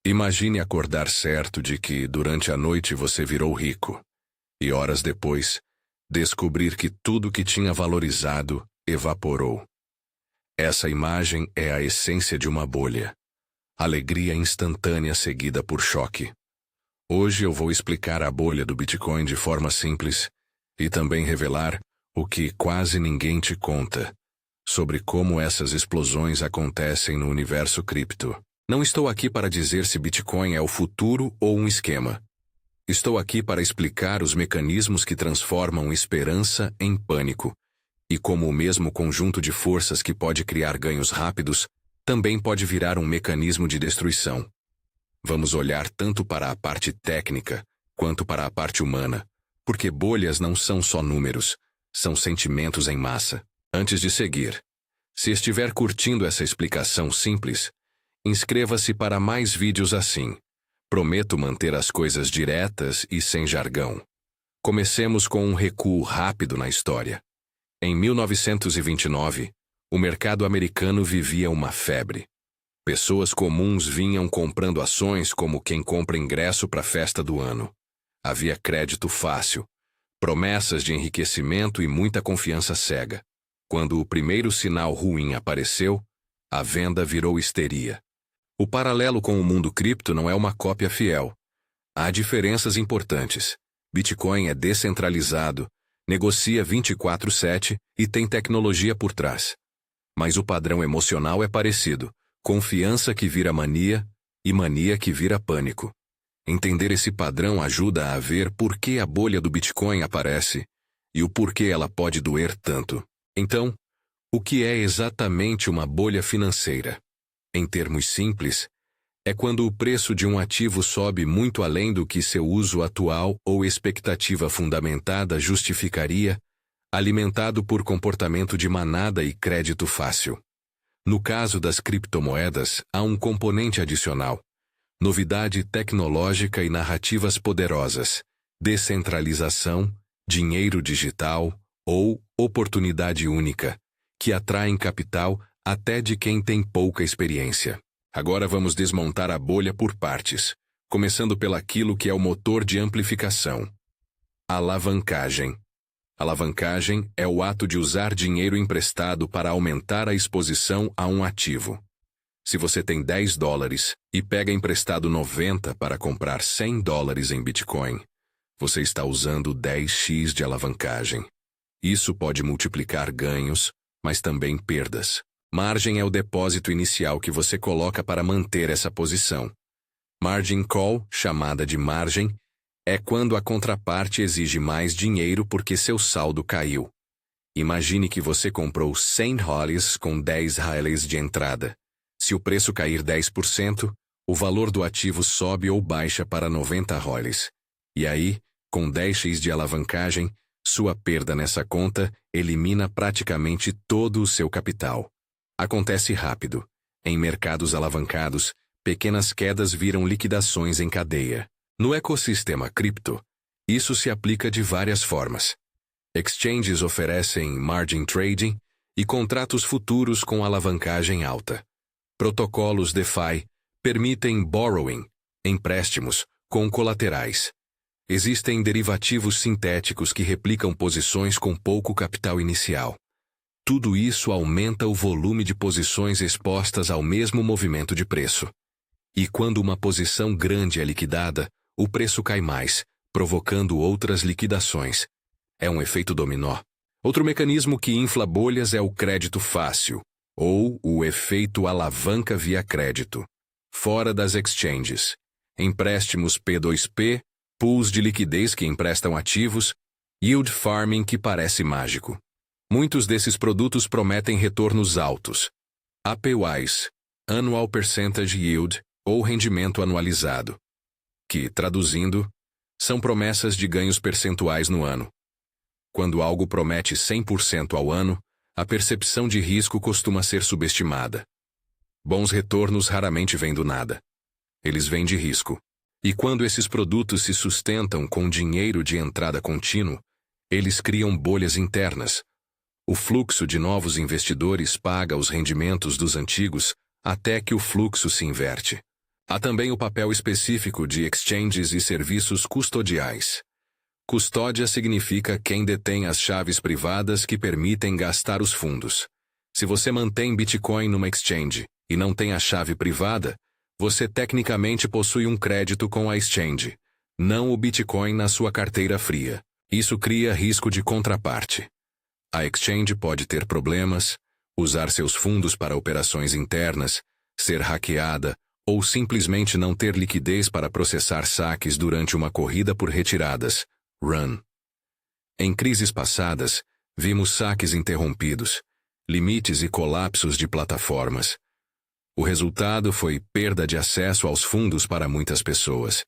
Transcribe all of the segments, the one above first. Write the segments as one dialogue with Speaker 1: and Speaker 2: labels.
Speaker 1: Imagine acordar certo de que, durante a noite, você virou rico. E horas depois, descobrir que tudo que tinha valorizado evaporou. Essa imagem é a essência de uma bolha. Alegria instantânea seguida por choque. Hoje eu vou explicar a bolha do Bitcoin de forma simples e também revelar o que quase ninguém te conta sobre como essas explosões acontecem no universo cripto. Não estou aqui para dizer se Bitcoin é o futuro ou um esquema. Estou aqui para explicar os mecanismos que transformam esperança em pânico e como o mesmo conjunto de forças que pode criar ganhos rápidos também pode virar um mecanismo de destruição. Vamos olhar tanto para a parte técnica quanto para a parte humana, porque bolhas não são só números, são sentimentos em massa. Antes de seguir, se estiver curtindo essa explicação simples, inscreva-se para mais vídeos assim. Prometo manter as coisas diretas e sem jargão. Comecemos com um recuo rápido na história. Em 1929, o mercado americano vivia uma febre. Pessoas comuns vinham comprando ações como quem compra ingresso para a festa do ano. Havia crédito fácil, promessas de enriquecimento e muita confiança cega. Quando o primeiro sinal ruim apareceu, a venda virou histeria. O paralelo com o mundo cripto não é uma cópia fiel. Há diferenças importantes. Bitcoin é descentralizado, negocia 24/7 e tem tecnologia por trás. Mas o padrão emocional é parecido. Confiança que vira mania e mania que vira pânico. Entender esse padrão ajuda a ver por que a bolha do Bitcoin aparece e o porquê ela pode doer tanto. Então, o que é exatamente uma bolha financeira? Em termos simples, é quando o preço de um ativo sobe muito além do que seu uso atual ou expectativa fundamentada justificaria, alimentado por comportamento de manada e crédito fácil. No caso das criptomoedas, há um componente adicional: novidade tecnológica e narrativas poderosas, descentralização, dinheiro digital ou oportunidade única, que atraem capital até de quem tem pouca experiência. Agora vamos desmontar a bolha por partes, começando pelaquilo que é o motor de amplificação: alavancagem. Alavancagem é o ato de usar dinheiro emprestado para aumentar a exposição a um ativo. Se você tem $10 e pega emprestado 90 para comprar $100 em Bitcoin, você está usando 10x de alavancagem. Isso pode multiplicar ganhos, mas também perdas. Margem é o depósito inicial que você coloca para manter essa posição. Margin call, chamada de margem, é quando a contraparte exige mais dinheiro porque seu saldo caiu. Imagine que você comprou 100 HODLs com 10 HODLs de entrada. Se o preço cair 10%, o valor do ativo sobe ou baixa para 90 HODLs. E aí, com 10x de alavancagem, sua perda nessa conta elimina praticamente todo o seu capital. Acontece rápido. Em mercados alavancados, pequenas quedas viram liquidações em cadeia. No ecossistema cripto, isso se aplica de várias formas. Exchanges oferecem margin trading e contratos futuros com alavancagem alta. Protocolos DeFi permitem borrowing, empréstimos, com colaterais. Existem derivativos sintéticos que replicam posições com pouco capital inicial. Tudo isso aumenta o volume de posições expostas ao mesmo movimento de preço. E quando uma posição grande é liquidada, o preço cai mais, provocando outras liquidações. É um efeito dominó. Outro mecanismo que infla bolhas é o crédito fácil, ou o efeito alavanca via crédito. Fora das exchanges, empréstimos P2P, pools de liquidez que emprestam ativos, yield farming que parece mágico. Muitos desses produtos prometem retornos altos. APYs, Annual Percentage Yield, ou rendimento anualizado, que, traduzindo, são promessas de ganhos percentuais no ano. Quando algo promete 100% ao ano, a percepção de risco costuma ser subestimada. Bons retornos raramente vêm do nada. Eles vêm de risco. E quando esses produtos se sustentam com dinheiro de entrada contínuo, eles criam bolhas internas. O fluxo de novos investidores paga os rendimentos dos antigos até que o fluxo se inverte. Há também o papel específico de exchanges e serviços custodiais. Custódia significa quem detém as chaves privadas que permitem gastar os fundos. Se você mantém Bitcoin numa exchange e não tem a chave privada, você tecnicamente possui um crédito com a exchange, não o Bitcoin na sua carteira fria. Isso cria risco de contraparte. A exchange pode ter problemas, usar seus fundos para operações internas, ser hackeada ou simplesmente não ter liquidez para processar saques durante uma corrida por retiradas, run. Em crises passadas, vimos saques interrompidos, limites e colapsos de plataformas. O resultado foi perda de acesso aos fundos para muitas pessoas.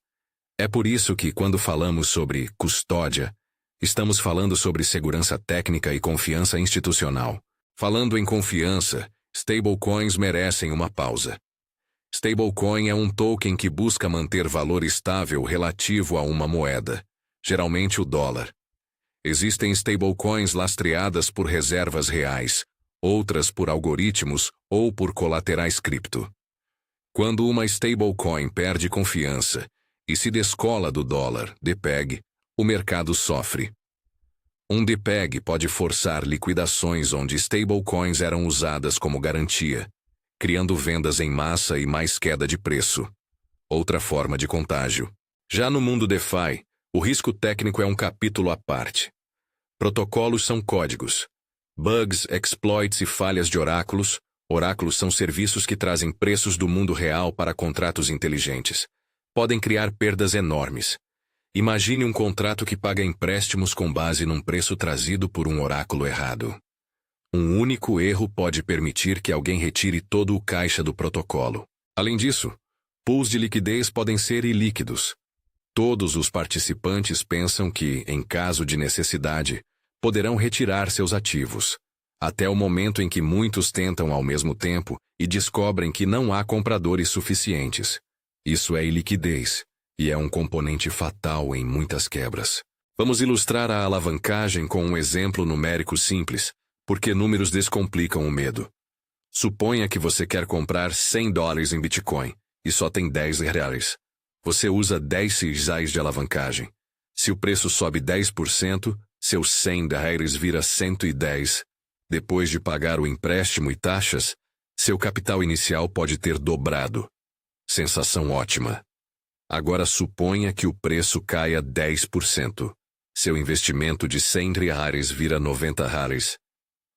Speaker 1: É por isso que, quando falamos sobre custódia, estamos falando sobre segurança técnica e confiança institucional. Falando em confiança, stablecoins merecem uma pausa. Stablecoin é um token que busca manter valor estável relativo a uma moeda, geralmente o dólar. Existem stablecoins lastreadas por reservas reais, outras por algoritmos ou por colaterais cripto. Quando uma stablecoin perde confiança e se descola do dólar, DPEG, o mercado sofre. Um DPEG pode forçar liquidações onde stablecoins eram usadas como garantia, criando vendas em massa e mais queda de preço. Outra forma de contágio. Já no mundo DeFi, o risco técnico é um capítulo à parte. Protocolos são códigos. Bugs, exploits e falhas de oráculos. Oráculos são serviços que trazem preços do mundo real para contratos inteligentes. Podem criar perdas enormes. Imagine um contrato que paga empréstimos com base num preço trazido por um oráculo errado. Um único erro pode permitir que alguém retire todo o caixa do protocolo. Além disso, pools de liquidez podem ser ilíquidos. Todos os participantes pensam que, em caso de necessidade, poderão retirar seus ativos, até o momento em que muitos tentam ao mesmo tempo e descobrem que não há compradores suficientes. Isso é iliquidez, e é um componente fatal em muitas quebras. Vamos ilustrar a alavancagem com um exemplo numérico simples, porque números descomplicam o medo. Suponha que você quer comprar $100 em Bitcoin e só tem R$10. Você usa 10 reais de alavancagem. Se o preço sobe 10%, seus R$100 vira 110. Depois de pagar o empréstimo e taxas, seu capital inicial pode ter dobrado. Sensação ótima. Agora suponha que o preço caia 10%. Seu investimento de R$100 vira R$90.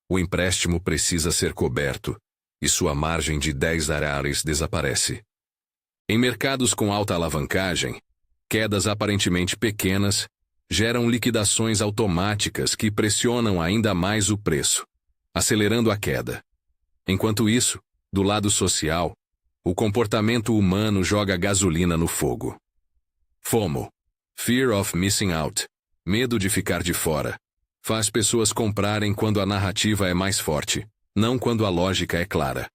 Speaker 1: O empréstimo precisa ser coberto, e sua margem de R$10 desaparece. Em mercados com alta alavancagem, quedas aparentemente pequenas geram liquidações automáticas que pressionam ainda mais o preço, acelerando a queda. Enquanto isso, do lado social, o comportamento humano joga gasolina no fogo. FOMO, Fear of Missing Out, medo de ficar de fora, faz pessoas comprarem quando a narrativa é mais forte, não quando a lógica é clara.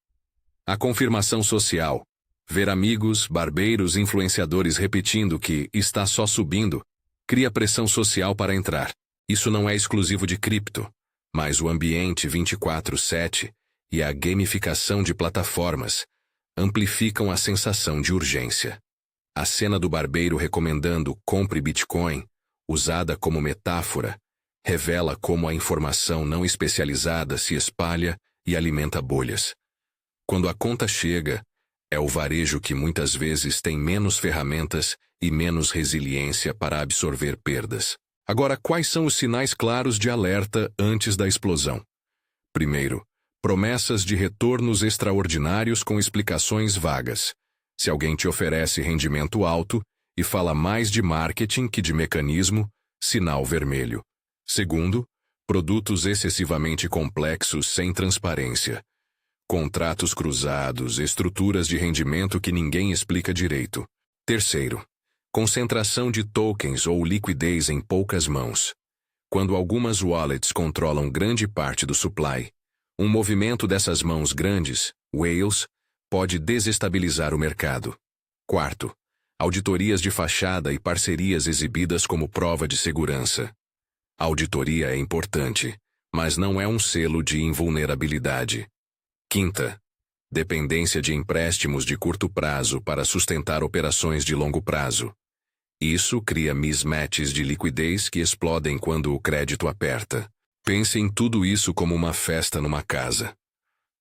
Speaker 1: A confirmação social, ver amigos, barbeiros, influenciadores repetindo que está só subindo, cria pressão social para entrar. Isso não é exclusivo de cripto, mas o ambiente 24/7 e a gamificação de plataformas amplificam a sensação de urgência. A cena do barbeiro recomendando compre Bitcoin, usada como metáfora, revela como a informação não especializada se espalha e alimenta bolhas. Quando a conta chega, é o varejo que muitas vezes tem menos ferramentas e menos resiliência para absorver perdas. Agora, quais são os sinais claros de alerta antes da explosão? Primeiro, promessas de retornos extraordinários com explicações vagas. Se alguém te oferece rendimento alto e fala mais de marketing que de mecanismo, sinal vermelho. Segundo, produtos excessivamente complexos sem transparência. Contratos cruzados, estruturas de rendimento que ninguém explica direito. Terceiro, concentração de tokens ou liquidez em poucas mãos. Quando algumas wallets controlam grande parte do supply, um movimento dessas mãos grandes, whales, pode desestabilizar o mercado. Quarto, auditorias de fachada e parcerias exibidas como prova de segurança. A auditoria é importante, mas não é um selo de invulnerabilidade. Quinta, dependência de empréstimos de curto prazo para sustentar operações de longo prazo. Isso cria mismatches de liquidez que explodem quando o crédito aperta. Pense em tudo isso como uma festa numa casa.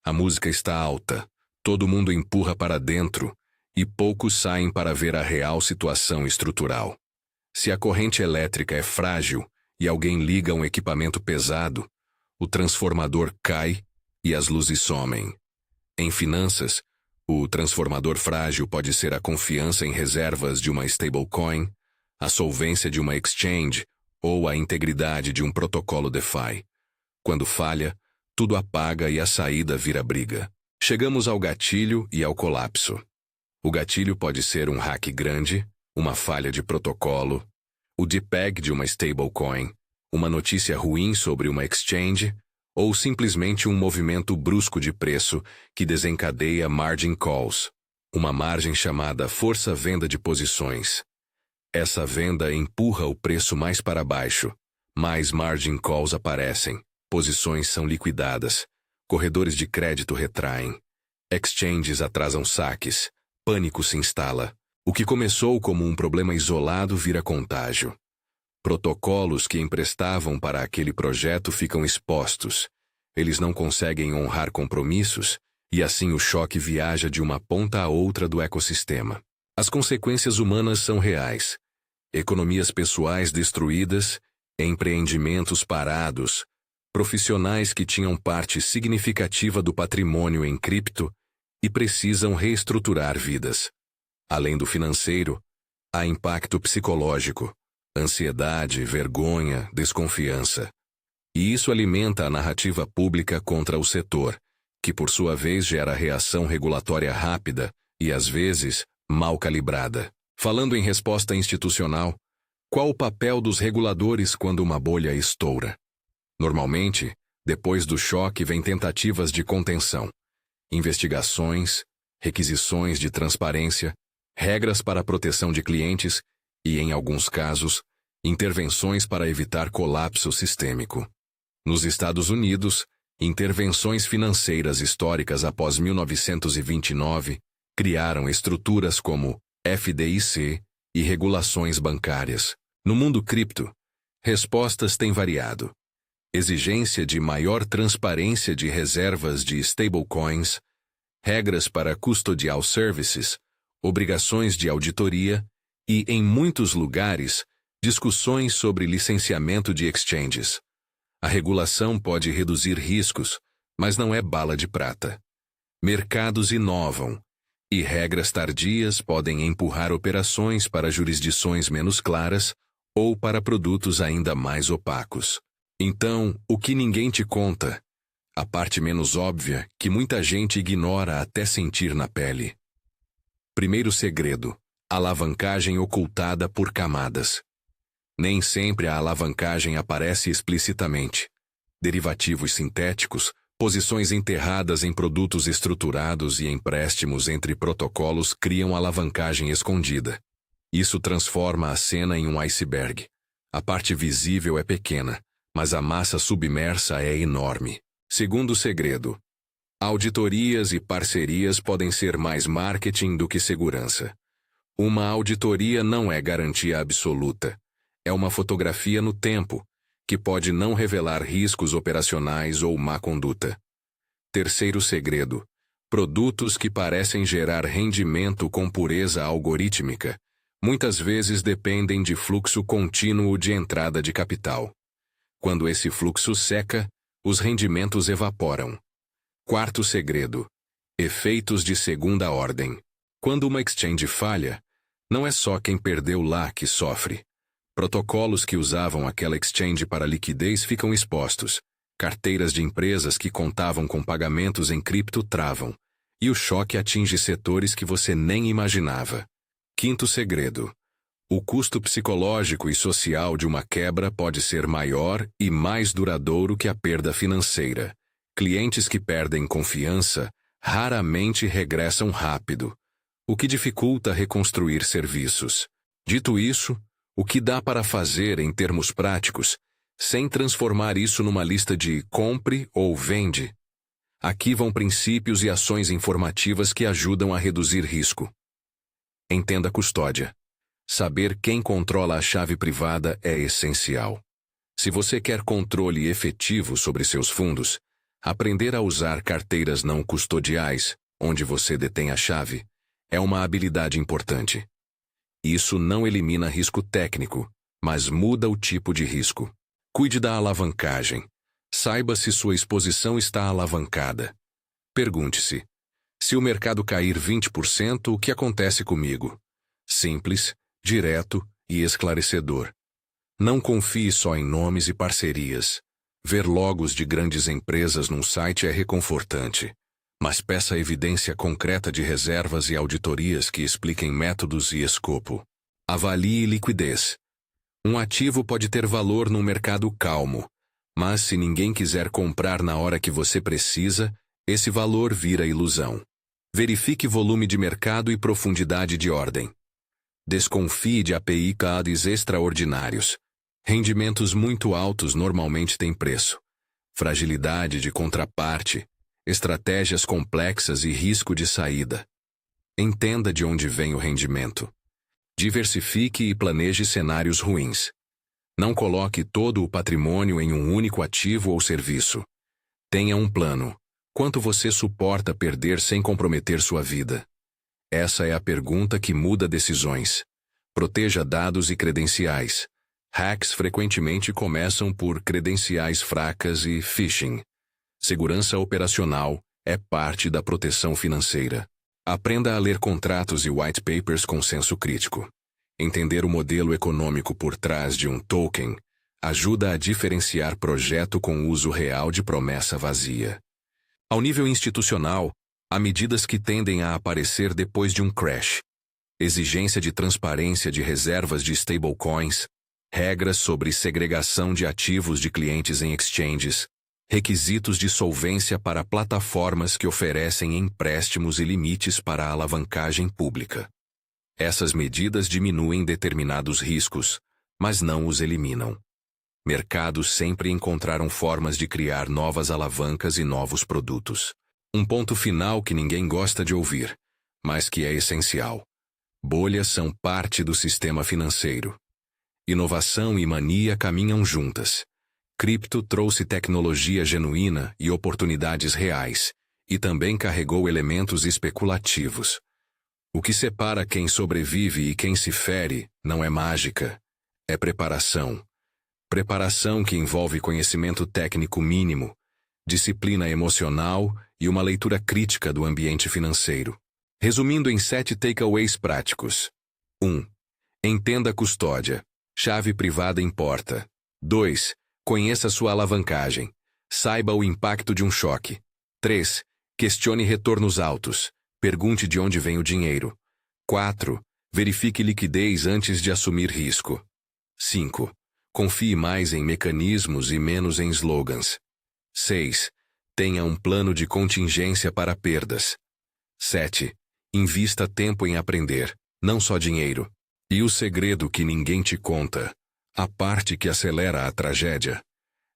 Speaker 1: A música está alta, todo mundo empurra para dentro, e poucos saem para ver a real situação estrutural. Se a corrente elétrica é frágil e alguém liga um equipamento pesado, o transformador cai e as luzes somem. Em finanças, o transformador frágil pode ser a confiança em reservas de uma stablecoin, a solvência de uma exchange ou a integridade de um protocolo DeFi. Quando falha, tudo apaga e a saída vira briga. Chegamos ao gatilho e ao colapso. O gatilho pode ser um hack grande, uma falha de protocolo, o depeg de uma stablecoin, uma notícia ruim sobre uma exchange, ou simplesmente um movimento brusco de preço que desencadeia margin calls, uma margem chamada força-venda de posições. Essa venda empurra o preço mais para baixo, mais margin calls aparecem, posições são liquidadas, corredores de crédito retraem, exchanges atrasam saques, pânico se instala. O que começou como um problema isolado vira contágio. Protocolos que emprestavam para aquele projeto ficam expostos. Eles não conseguem honrar compromissos, e assim o choque viaja de uma ponta a outra do ecossistema. As consequências humanas são reais. Economias pessoais destruídas, empreendimentos parados, profissionais que tinham parte significativa do patrimônio em cripto e precisam reestruturar vidas. Além do financeiro, há impacto psicológico, ansiedade, vergonha, desconfiança. E isso alimenta a narrativa pública contra o setor, que por sua vez gera reação regulatória rápida e, às vezes, mal calibrada. Falando em resposta institucional, qual o papel dos reguladores quando uma bolha estoura? Normalmente, depois do choque vem tentativas de contenção, investigações, requisições de transparência, regras para a proteção de clientes e, em alguns casos, intervenções para evitar colapso sistêmico. Nos Estados Unidos, intervenções financeiras históricas após 1929 criaram estruturas como FDIC e regulações bancárias. No mundo cripto, respostas têm variado. Exigência de maior transparência de reservas de stablecoins, regras para custodial services, obrigações de auditoria e, em muitos lugares, discussões sobre licenciamento de exchanges. A regulação pode reduzir riscos, mas não é bala de prata. Mercados inovam, e regras tardias podem empurrar operações para jurisdições menos claras ou para produtos ainda mais opacos. Então, o que ninguém te conta? A parte menos óbvia que muita gente ignora até sentir na pele. Primeiro segredo: alavancagem ocultada por camadas. Nem sempre a alavancagem aparece explicitamente. Derivativos sintéticos, posições enterradas em produtos estruturados e empréstimos entre protocolos criam alavancagem escondida. Isso transforma a cena em um iceberg. A parte visível é pequena, mas a massa submersa é enorme. Segundo segredo: auditorias e parcerias podem ser mais marketing do que segurança. Uma auditoria não é garantia absoluta. É uma fotografia no tempo, que pode não revelar riscos operacionais ou má conduta. Terceiro segredo: produtos que parecem gerar rendimento com pureza algorítmica, muitas vezes dependem de fluxo contínuo de entrada de capital. Quando esse fluxo seca, os rendimentos evaporam. Quarto segredo: efeitos de segunda ordem. Quando uma exchange falha, não é só quem perdeu lá que sofre. Protocolos que usavam aquela exchange para liquidez ficam expostos. Carteiras de empresas que contavam com pagamentos em cripto travam. E o choque atinge setores que você nem imaginava. Quinto segredo: o custo psicológico e social de uma quebra pode ser maior e mais duradouro que a perda financeira. Clientes que perdem confiança raramente regressam rápido, o que dificulta reconstruir serviços. Dito isso, o que dá para fazer em termos práticos, sem transformar isso numa lista de compre ou vende? Aqui vão princípios e ações informativas que ajudam a reduzir risco. Entenda a custódia. Saber quem controla a chave privada é essencial. Se você quer controle efetivo sobre seus fundos, aprender a usar carteiras não custodiais, onde você detém a chave, é uma habilidade importante. Isso não elimina risco técnico, mas muda o tipo de risco. Cuide da alavancagem. Saiba se sua exposição está alavancada. Pergunte-se: se o mercado cair 20%, o que acontece comigo? Simples, direto e esclarecedor. Não confie só em nomes e parcerias. Ver logos de grandes empresas num site é reconfortante, mas peça evidência concreta de reservas e auditorias que expliquem métodos e escopo. Avalie liquidez. Um ativo pode ter valor num mercado calmo, mas se ninguém quiser comprar na hora que você precisa, esse valor vira ilusão. Verifique volume de mercado e profundidade de ordem. Desconfie de API-CADs extraordinários. Rendimentos muito altos normalmente têm preço. Fragilidade de contraparte, estratégias complexas e risco de saída. Entenda de onde vem o rendimento. Diversifique e planeje cenários ruins. Não coloque todo o patrimônio em um único ativo ou serviço. Tenha um plano. Quanto você suporta perder sem comprometer sua vida? Essa é a pergunta que muda decisões. Proteja dados e credenciais. Hacks frequentemente começam por credenciais fracas e phishing. Segurança operacional é parte da proteção financeira. Aprenda a ler contratos e white papers com senso crítico. Entender o modelo econômico por trás de um token ajuda a diferenciar projeto com uso real de promessa vazia. Ao nível institucional, há medidas que tendem a aparecer depois de um crash. Exigência de transparência de reservas de stablecoins, regras sobre segregação de ativos de clientes em exchanges, requisitos de solvência para plataformas que oferecem empréstimos e limites para a alavancagem pública. Essas medidas diminuem determinados riscos, mas não os eliminam. Mercados sempre encontraram formas de criar novas alavancas e novos produtos. Um ponto final que ninguém gosta de ouvir, mas que é essencial. Bolhas são parte do sistema financeiro. Inovação e mania caminham juntas. Cripto trouxe tecnologia genuína e oportunidades reais, e também carregou elementos especulativos. O que separa quem sobrevive e quem se fere não é mágica, é preparação. Preparação que envolve conhecimento técnico mínimo, disciplina emocional e uma leitura crítica do ambiente financeiro. Resumindo em 7 takeaways práticos. 1. Entenda a custódia. Chave privada importa. 2. Conheça sua alavancagem. Saiba o impacto de um choque. 3. Questione retornos altos. Pergunte de onde vem o dinheiro. 4. Verifique liquidez antes de assumir risco. 5. Confie mais em mecanismos e menos em slogans. 6. Tenha um plano de contingência para perdas. 7. Invista tempo em aprender, não só dinheiro. E o segredo que ninguém te conta, a parte que acelera a tragédia,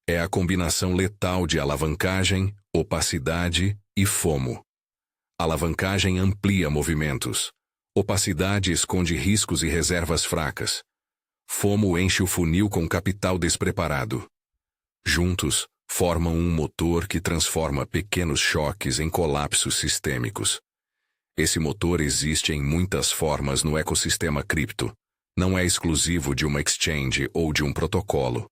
Speaker 1: é a combinação letal de alavancagem, opacidade e FOMO. Alavancagem amplia movimentos. Opacidade esconde riscos e reservas fracas. FOMO enche o funil com capital despreparado. Juntos, formam um motor que transforma pequenos choques em colapsos sistêmicos. Esse motor existe em muitas formas no ecossistema cripto. Não é exclusivo de uma exchange ou de um protocolo.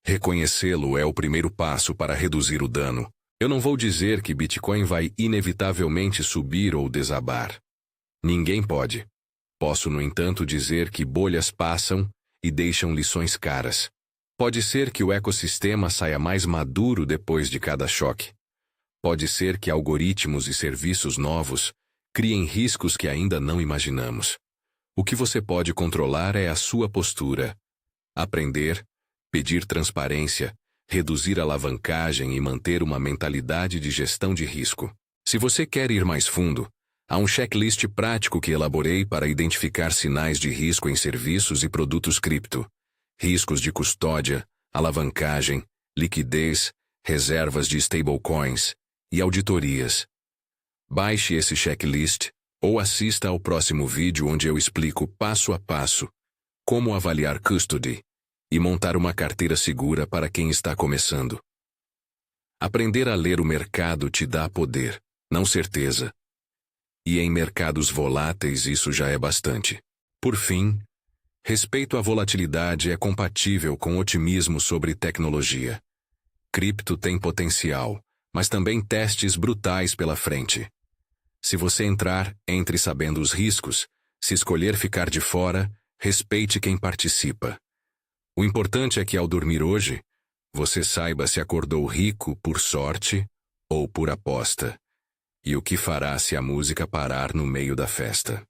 Speaker 1: Reconhecê-lo é o primeiro passo para reduzir o dano. Eu não vou dizer que Bitcoin vai inevitavelmente subir ou desabar. Ninguém pode. Posso, no entanto, dizer que bolhas passam e deixam lições caras. Pode ser que o ecossistema saia mais maduro depois de cada choque. Pode ser que algoritmos e serviços novos criem riscos que ainda não imaginamos. O que você pode controlar é a sua postura. Aprender, pedir transparência, reduzir alavancagem e manter uma mentalidade de gestão de risco. Se você quer ir mais fundo, há um checklist prático que elaborei para identificar sinais de risco em serviços e produtos cripto. Riscos de custódia, alavancagem, liquidez, reservas de stablecoins e auditorias. Baixe esse checklist ou assista ao próximo vídeo onde eu explico passo a passo como avaliar custody e montar uma carteira segura para quem está começando. Aprender a ler o mercado te dá poder, não certeza. E em mercados voláteis isso já é bastante. Por fim, respeito à volatilidade é compatível com otimismo sobre tecnologia. Cripto tem potencial, mas também testes brutais pela frente. Se você entrar, entre sabendo os riscos. Se escolher ficar de fora, respeite quem participa. O importante é que ao dormir hoje, você saiba se acordou rico por sorte ou por aposta, e o que fará se a música parar no meio da festa.